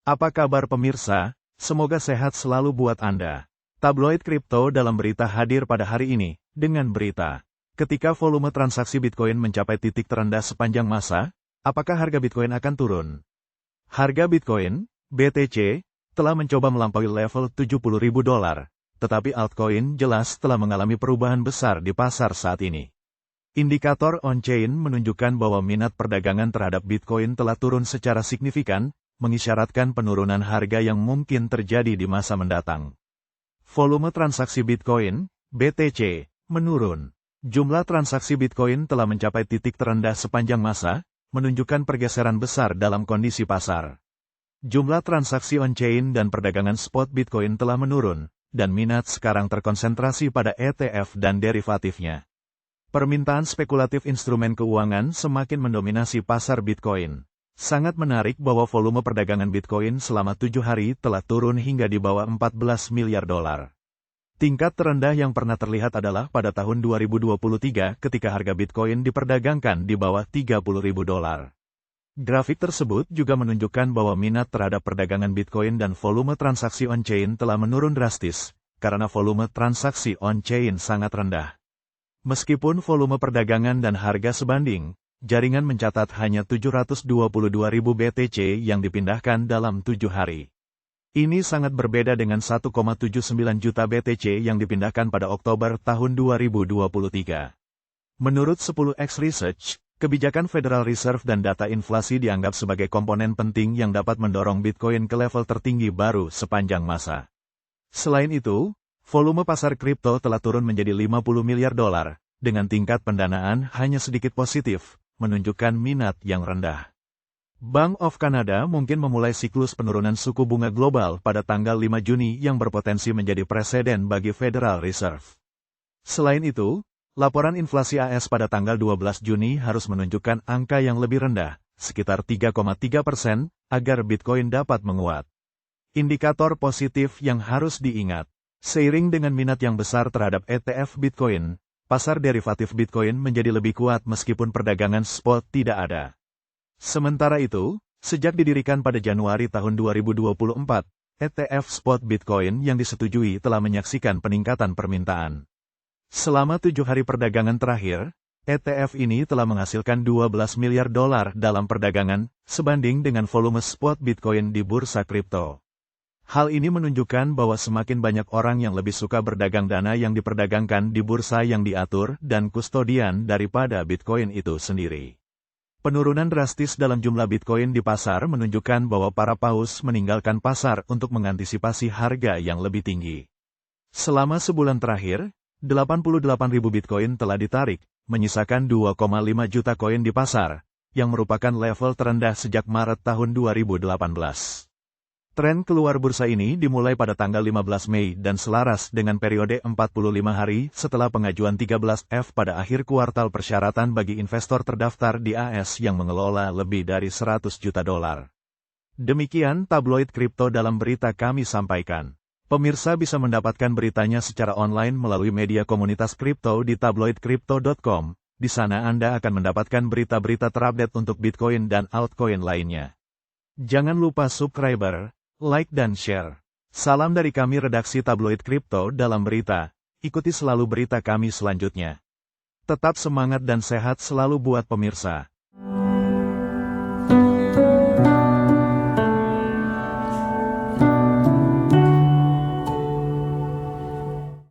Apa kabar pemirsa? Semoga sehat selalu buat Anda. Tabloid kripto dalam berita hadir pada hari ini, dengan berita. Ketika volume transaksi Bitcoin mencapai titik terendah sepanjang masa, apakah harga Bitcoin akan turun? Harga Bitcoin, BTC, telah mencoba melampaui level $70.000, tetapi altcoin jelas telah mengalami perubahan besar di pasar saat ini. Indikator on-chain menunjukkan bahwa minat perdagangan terhadap Bitcoin telah turun secara signifikan, mengisyaratkan penurunan harga yang mungkin terjadi di masa mendatang. Volume transaksi Bitcoin, BTC, menurun. Jumlah transaksi Bitcoin telah mencapai titik terendah sepanjang masa, menunjukkan pergeseran besar dalam kondisi pasar. Jumlah transaksi on-chain dan perdagangan spot Bitcoin telah menurun, dan minat sekarang terkonsentrasi pada ETF dan derivatifnya. Permintaan spekulatif instrumen keuangan semakin mendominasi pasar Bitcoin. Sangat menarik bahwa volume perdagangan Bitcoin selama 7 hari telah turun hingga di bawah $14 miliar. Tingkat terendah yang pernah terlihat adalah pada tahun 2023 ketika harga Bitcoin diperdagangkan di bawah $30.000. Grafik tersebut juga menunjukkan bahwa minat terhadap perdagangan Bitcoin dan volume transaksi on-chain telah menurun drastis, karena volume transaksi on-chain sangat rendah. Meskipun volume perdagangan dan harga sebanding, jaringan mencatat hanya 722.000 BTC yang dipindahkan dalam 7 hari. Ini sangat berbeda dengan 1,79 juta BTC yang dipindahkan pada Oktober tahun 2023. Menurut 10x Research, kebijakan Federal Reserve dan data inflasi dianggap sebagai komponen penting yang dapat mendorong Bitcoin ke level tertinggi baru sepanjang masa. Selain itu, volume pasar kripto telah turun menjadi $50 miliar, dengan tingkat pendanaan hanya sedikit positif, menunjukkan minat yang rendah. Bank of Canada mungkin memulai siklus penurunan suku bunga global pada tanggal 5 Juni yang berpotensi menjadi preseden bagi Federal Reserve. Selain itu, laporan inflasi AS pada tanggal 12 Juni harus menunjukkan angka yang lebih rendah, sekitar 3,3%, agar Bitcoin dapat menguat. Indikator positif yang harus diingat, seiring dengan minat yang besar terhadap ETF Bitcoin, pasar derivatif Bitcoin menjadi lebih kuat meskipun perdagangan spot tidak ada. Sementara itu, sejak didirikan pada Januari tahun 2024, ETF spot Bitcoin yang disetujui telah menyaksikan peningkatan permintaan. Selama 7 hari perdagangan terakhir, ETF ini telah menghasilkan $12 miliar dalam perdagangan, sebanding dengan volume spot Bitcoin di bursa kripto. Hal ini menunjukkan bahwa semakin banyak orang yang lebih suka berdagang dana yang diperdagangkan di bursa yang diatur dan kustodian daripada Bitcoin itu sendiri. Penurunan drastis dalam jumlah Bitcoin di pasar menunjukkan bahwa para paus meninggalkan pasar untuk mengantisipasi harga yang lebih tinggi. Selama sebulan terakhir, 88.000 Bitcoin telah ditarik, menyisakan 2,5 juta koin di pasar, yang merupakan level terendah sejak Maret tahun 2018. Tren keluar bursa ini dimulai pada tanggal 15 Mei dan selaras dengan periode 45 hari setelah pengajuan 13F pada akhir kuartal persyaratan bagi investor terdaftar di AS yang mengelola lebih dari $100 juta. Demikian tabloid kripto dalam berita kami sampaikan. Pemirsa bisa mendapatkan beritanya secara online melalui media komunitas kripto di tabloidcrypto.com. Di sana Anda akan mendapatkan berita-berita terupdate untuk Bitcoin dan altcoin lainnya. Jangan lupa subscribe, like dan share. Salam dari kami redaksi tabloid kripto dalam berita. Ikuti selalu berita kami selanjutnya. Tetap semangat dan sehat selalu buat pemirsa.